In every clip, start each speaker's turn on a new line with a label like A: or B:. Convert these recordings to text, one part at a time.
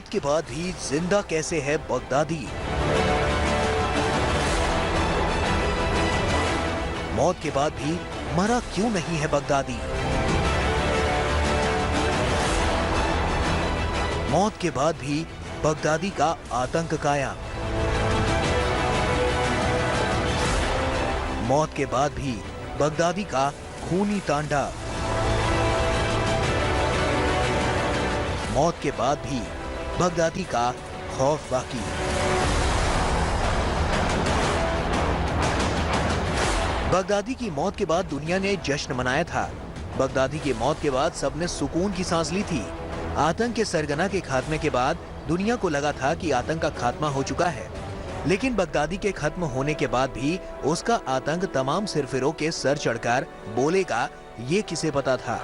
A: मौत के बाद भी जिंदा कैसे है बगदादी? मौत के बाद भी मरा क्यों नहीं है बगदादी? मौत के बाद भी बगदादी का आतंक कायम। मौत के बाद भी बगदादी का खूनी तांडव। मौत के बाद भी बगदादी का खौफ बाकी। बगदादी की मौत के बाद दुनिया ने जश्न मनाया था। बगदादी की मौत के बाद सबने सुकून की सांस ली थी। आतंक के सरगना के खात्मे के बाद दुनिया को लगा था कि आतंक का खात्मा हो चुका है, लेकिन बगदादी के खत्म होने के बाद भी उसका आतंक तमाम सिरफिरों के सर चढ़कर बोलेगा, ये किसे पता था।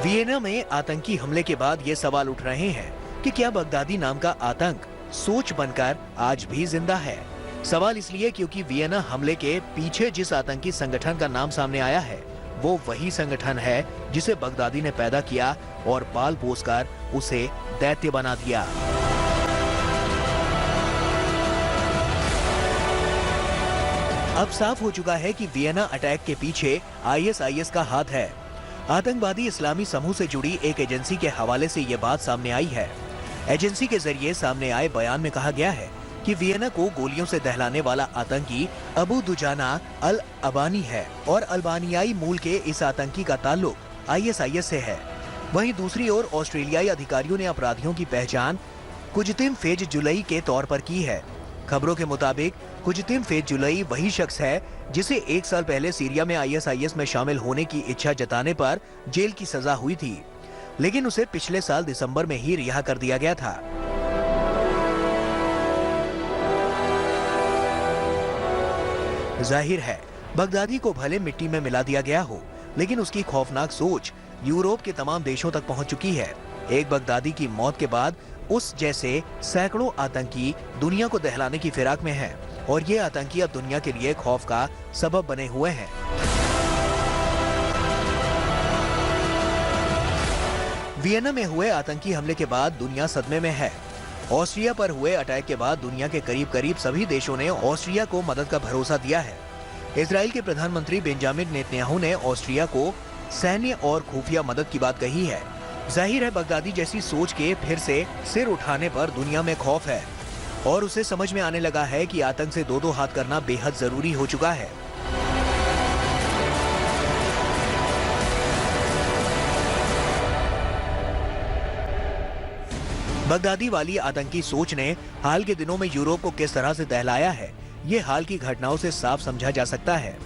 A: वियना में आतंकी हमले के बाद ये सवाल उठ रहे हैं कि क्या बगदादी नाम का आतंक सोच बनकर आज भी जिंदा है। सवाल इसलिए क्योंकि वियना हमले के पीछे जिस आतंकी संगठन का नाम सामने आया है वो वही संगठन है जिसे बगदादी ने पैदा किया और पाल पोसकर उसे दैत्य बना दिया। अब साफ हो चुका है कि वियना अटैक के पीछे आईएसआईएस का हाथ है। आतंकवादी इस्लामी समूह से जुड़ी एक एजेंसी के हवाले से ये बात सामने आई है। एजेंसी के जरिए सामने आए बयान में कहा गया है कि वियना को गोलियों से दहलाने वाला आतंकी अबू दुजाना अल अबानी है और अल्बानियाई मूल के इस आतंकी का ताल्लुक आईएसआईएस से है। वहीं दूसरी ओर ऑस्ट्रेलियाई अधिकारियों ने अपराधियों की पहचान कुजतिन फेज जुलई के तौर पर की है। खबरों के मुताबिक कुजतिन फेज जुलई वही शख्स है जिसे 1 साल पहले सीरिया में आईएसआईएस में शामिल होने की इच्छा जताने पर जेल की सजा हुई थी, लेकिन उसे पिछले साल दिसंबर में ही रिहा कर दिया गया था। जाहिर है बगदादी को भले मिट्टी में मिला दिया गया हो, लेकिन उसकी खौफनाक सोच यूरोप के तमाम देशों तक पहुंच चुकी है। एक बगदादी की मौत के बाद उस जैसे सैकड़ों आतंकी दुनिया को दहलाने की फिराक में हैं और ये आतंकी अब दुनिया के लिए खौफ का सबब बने हुए हैं। वियना में हुए आतंकी हमले के बाद दुनिया सदमे में है। ऑस्ट्रिया पर हुए अटैक के बाद दुनिया के करीब करीब सभी देशों ने ऑस्ट्रिया को मदद का भरोसा दिया है। इजराइल के प्रधानमंत्री बेंजामिन नेतन्याहू ने ऑस्ट्रिया को सैन्य और खुफिया मदद की बात कही है। जाहिर है बगदादी जैसी सोच के फिर से सिर उठाने पर दुनिया में खौफ है और उसे समझ में आने लगा है कि आतंक से दो हाथ करना बेहद जरूरी हो चुका है। बगदादी वाली आतंकी सोच ने हाल के दिनों में यूरोप को किस तरह से दहलाया है, ये हाल की घटनाओं से साफ समझा जा सकता है।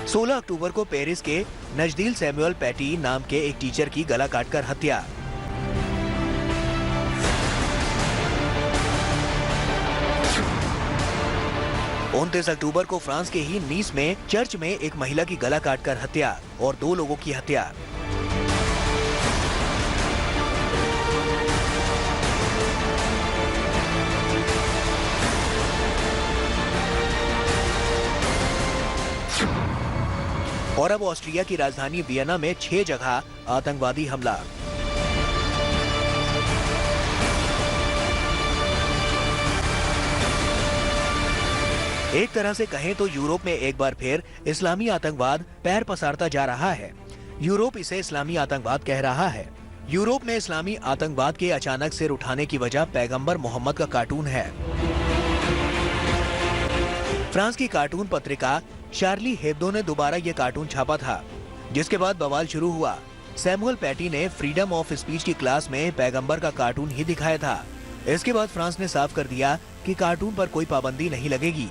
A: 16 अक्टूबर को पेरिस के नजदीक सैमुअल पैटी नाम के एक टीचर की गला काटकर हत्या। उनतीस अक्टूबर को फ्रांस के ही नीस में चर्च में एक महिला की गला काटकर हत्या और 2 लोगों की हत्या। और अब ऑस्ट्रिया की राजधानी वियना में 6 जगह आतंकवादी हमला। एक तरह से कहें तो यूरोप में एक बार फिर इस्लामी आतंकवाद पैर पसारता जा रहा है। यूरोप इसे इस्लामी आतंकवाद कह रहा है। यूरोप में इस्लामी आतंकवाद के अचानक सिर उठाने की वजह पैगंबर मोहम्मद का कार्टून है। फ्रांस की कार्टून पत्रिका शार्ली हेब्दो ने दोबारा ये कार्टून छापा था, जिसके बाद बवाल शुरू हुआ। सैमुअल पैटी ने फ्रीडम ऑफ स्पीच की क्लास में पैगंबर का कार्टून ही दिखाया था। इसके बाद फ्रांस ने साफ कर दिया कि कार्टून पर कोई पाबंदी नहीं लगेगी।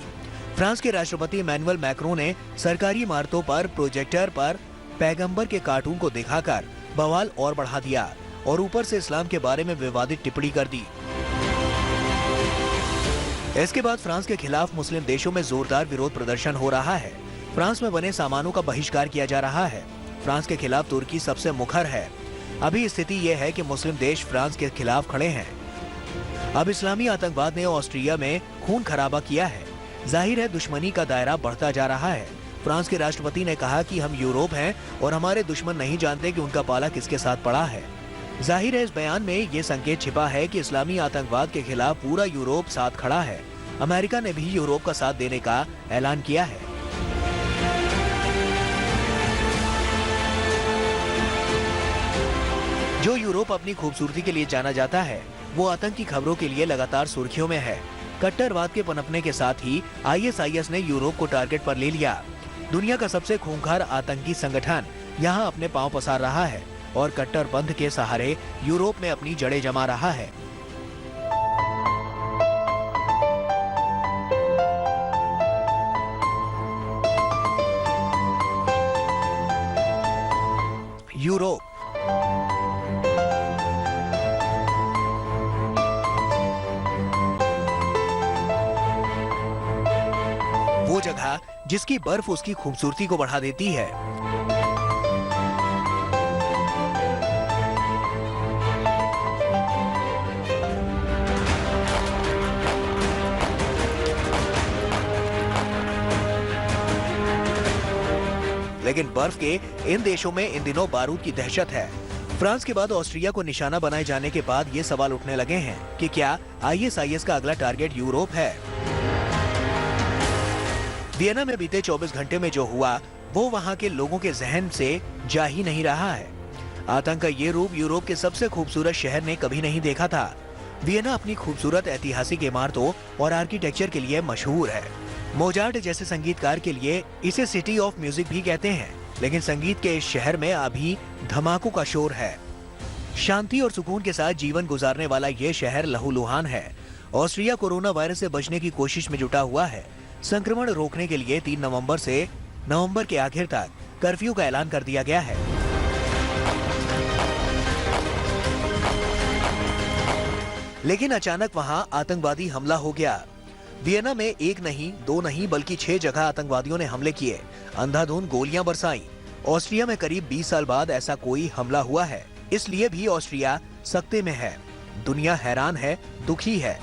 A: फ्रांस के राष्ट्रपति इमैनुअल मैक्रों ने सरकारी इमारतों पर प्रोजेक्टर पर पैगंबर के कार्टून को दिखाकर बवाल और बढ़ा दिया और ऊपर से इस्लाम के बारे में विवादित टिप्पणी कर दी। इसके बाद फ्रांस के खिलाफ मुस्लिम देशों में जोरदार विरोध प्रदर्शन हो रहा है। फ्रांस में बने सामानों का बहिष्कार किया जा रहा है। फ्रांस के खिलाफ तुर्की सबसे मुखर है। अभी स्थिति यह है कि मुस्लिम देश फ्रांस के खिलाफ खड़े हैं। अब इस्लामी आतंकवाद ने ऑस्ट्रिया में खून खराबा किया है। जाहिर है दुश्मनी का दायरा बढ़ता जा रहा है। फ्रांस के राष्ट्रपति ने कहा कि हम यूरोप हैं और हमारे दुश्मन नहीं जानते कि उनका पाला किसके साथ पड़ा है। जाहिर है इस बयान में ये संकेत छिपा है कि इस्लामी आतंकवाद के खिलाफ पूरा यूरोप साथ खड़ा है। अमेरिका ने भी यूरोप का साथ देने का ऐलान किया है। जो यूरोप अपनी खूबसूरती के लिए जाना जाता है, वो आतंकी खबरों के लिए लगातार सुर्खियों में है। कट्टरवाद के पनपने के साथ ही ISIS ने यूरोप को टारगेट पर ले लिया। दुनिया का सबसे खूंखार आतंकी संगठन यहाँ अपने पांव पसार रहा है और कट्टरपंथ के सहारे यूरोप में अपनी जड़ें जमा रहा है। यूरोप वो जगह जिसकी बर्फ उसकी खूबसूरती को बढ़ा देती है। लेकिन बर्फ के इन देशों में इन दिनों बारूद की दहशत है। फ्रांस के बाद ऑस्ट्रिया को निशाना बनाए जाने के बाद ये सवाल उठने लगे हैं कि क्या ISIS का अगला टारगेट यूरोप है। वियना में बीते 24 घंटे में जो हुआ वो वहां के लोगों के जहन से जा ही नहीं रहा है। आतंक का ये रूप यूरोप के सबसे खूबसूरत शहर ने कभी नहीं देखा था। वियना अपनी खूबसूरत ऐतिहासिक इमारतों और आर्किटेक्चर के लिए मशहूर है। मोजार्ट जैसे संगीतकार के लिए इसे सिटी ऑफ म्यूजिक भी कहते हैं, लेकिन संगीत के इस शहर में अभी धमाकों का शोर है। शांति और सुकून के साथ जीवन गुजारने वाला ये शहर लहूलुहान है। ऑस्ट्रिया कोरोना वायरस से बचने की कोशिश में जुटा हुआ है। संक्रमण रोकने के लिए 3 नवंबर से नवंबर के आखिर तक कर्फ्यू का ऐलान कर दिया गया है। लेकिन अचानक वहां आतंकवादी हमला हो गया। वियना में 1 नहीं 2 नहीं बल्कि 6 जगह आतंकवादियों ने हमले किए, अंधाधुंध गोलियां बरसाई। ऑस्ट्रिया में करीब 20 साल बाद ऐसा कोई हमला हुआ है, इसलिए भी ऑस्ट्रिया सकते में है। दुनिया हैरान है, दुखी है।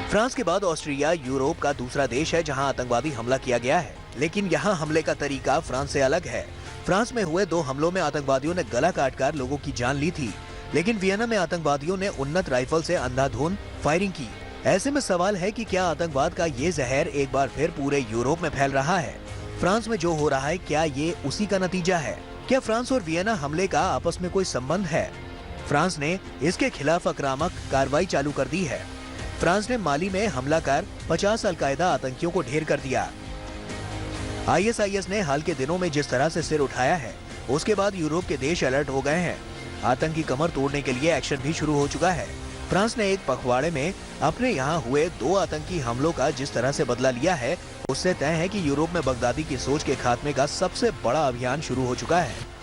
A: फ्रांस के बाद ऑस्ट्रिया यूरोप का दूसरा देश है जहां आतंकवादी हमला किया गया है, लेकिन यहां हमले का तरीका फ्रांस से अलग है। फ्रांस में हुए 2 हमलों में आतंकवादियों ने गला काटकर लोगों की जान ली थी, लेकिन वियना में आतंकवादियों ने उन्नत राइफल से अंधाधुंध फायरिंग की। ऐसे में सवाल है कि क्या आतंकवाद का ये जहर एक बार फिर पूरे यूरोप में फैल रहा है। फ्रांस में जो हो रहा है क्या ये उसी का नतीजा है? क्या फ्रांस और वियना हमले का आपस में कोई संबंध है? फ्रांस ने इसके खिलाफ आक्रामक कार्रवाई चालू कर दी है। फ्रांस ने माली में हमला कर 50 अलकायदा आतंकियों को ढेर कर दिया। ISIS ने हाल के दिनों में जिस तरह से सिर उठाया है, उसके बाद यूरोप के देश अलर्ट हो गए हैं। आतंकी कमर तोड़ने के लिए एक्शन भी शुरू हो चुका है। फ्रांस ने एक पखवाड़े में अपने यहाँ हुए 2 आतंकी हमलों का जिस तरह से बदला लिया है, उससे तय है कि यूरोप में बगदादी की सोच के खात्मे का सबसे बड़ा अभियान शुरू हो चुका है।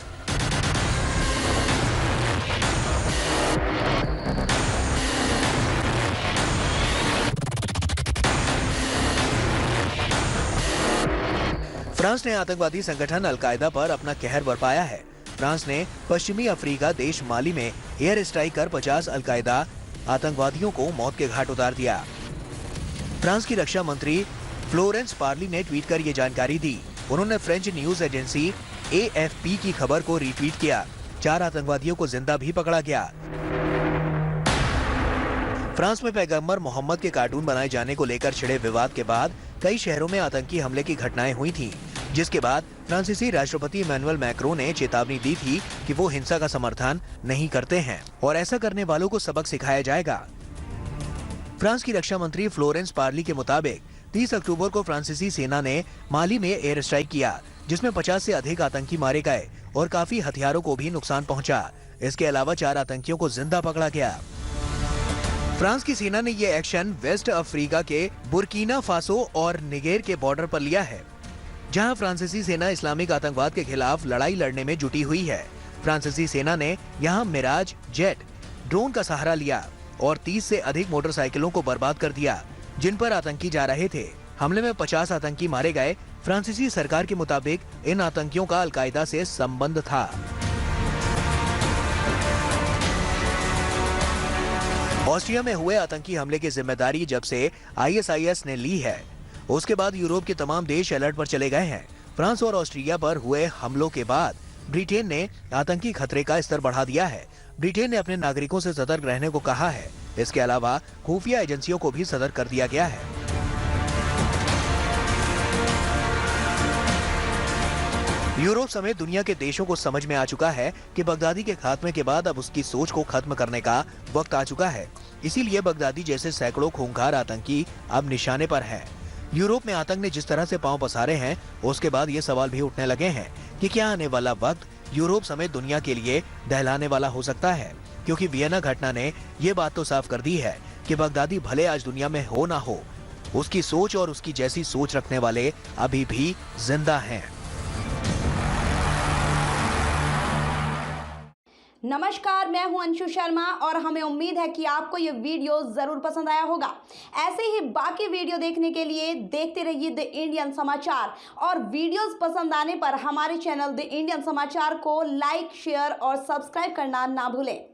A: फ्रांस ने आतंकवादी संगठन अलकायदा पर अपना कहर बरपाया है। फ्रांस ने पश्चिमी अफ्रीका देश माली में एयर स्ट्राइक कर 50 अलकायदा आतंकवादियों को मौत के घाट उतार दिया। फ्रांस की रक्षा मंत्री फ्लोरेंस पार्ली ने ट्वीट कर ये जानकारी दी। उन्होंने फ्रेंच न्यूज एजेंसी AFP की खबर को रीट्वीट किया। 4 आतंकवादियों को जिंदा भी पकड़ा गया। फ्रांस में पैगंबर मोहम्मद के कार्टून बनाए जाने को लेकर छिड़े विवाद के बाद कई शहरों में आतंकी हमले की घटनाएं हुई थीं, जिसके बाद फ्रांसीसी राष्ट्रपति इमैनुअल मैक्रों ने चेतावनी दी थी कि वो हिंसा का समर्थन नहीं करते हैं और ऐसा करने वालों को सबक सिखाया जाएगा। फ्रांस की रक्षा मंत्री फ्लोरेंस पार्ली के मुताबिक 30 अक्टूबर को फ्रांसीसी सेना ने माली में एयर स्ट्राइक किया, जिसमें 50 से अधिक आतंकी मारे गए और काफी हथियारों को भी नुकसान पहुंचा। इसके अलावा 4 आतंकियों को जिंदा पकड़ा गया। फ्रांस की सेना ने ये एक्शन वेस्ट अफ्रीका के बुर्किना फासो और निगर के बॉर्डर पर लिया है, जहां फ्रांसीसी सेना इस्लामिक आतंकवाद के खिलाफ लड़ाई लड़ने में जुटी हुई है। फ्रांसीसी सेना ने यहां मिराज जेट ड्रोन का सहारा लिया और 30 से अधिक मोटरसाइकिलों को बर्बाद कर दिया, जिन पर आतंकी जा रहे थे। हमले में 50 आतंकी मारे गए। फ्रांसीसी सरकार के मुताबिक इन आतंकियों का अलकायदा से संबंध था। ऑस्ट्रिया में हुए आतंकी हमले की जिम्मेदारी जब से आईएसआईएस ने ली है, उसके बाद यूरोप के तमाम देश अलर्ट पर चले गए हैं। फ्रांस और ऑस्ट्रिया पर हुए हमलों के बाद ब्रिटेन ने आतंकी खतरे का स्तर बढ़ा दिया है। ब्रिटेन ने अपने नागरिकों से सतर्क रहने को कहा है। इसके अलावा खुफिया एजेंसियों को भी सतर्क कर दिया गया है। यूरोप समेत दुनिया के देशों को समझ में आ चुका है कि बगदादी के खात्मे के बाद अब उसकी सोच को खत्म करने का वक्त आ चुका है। इसीलिए बगदादी जैसे सैकड़ों खूंखार आतंकी अब निशाने पर हैं। यूरोप में आतंक ने जिस तरह से पांव पसारे हैं, उसके बाद ये सवाल भी उठने लगे हैं कि क्या आने वाला वक्त यूरोप समेत दुनिया के लिए दहलाने वाला हो सकता है, क्योंकि वियना घटना ने ये बात तो साफ कर दी है कि बगदादी भले आज दुनिया में हो ना हो, उसकी सोच और उसकी जैसी सोच रखने वाले अभी भी जिंदा हैं।
B: नमस्कार, मैं हूं अंशु शर्मा और हमें उम्मीद है कि आपको ये वीडियो जरूर पसंद आया होगा। ऐसे ही बाकी वीडियो देखने के लिए देखते रहिए द इंडियन समाचार, और वीडियोस पसंद आने पर हमारे चैनल द इंडियन समाचार को लाइक, शेयर और सब्सक्राइब करना ना भूलें।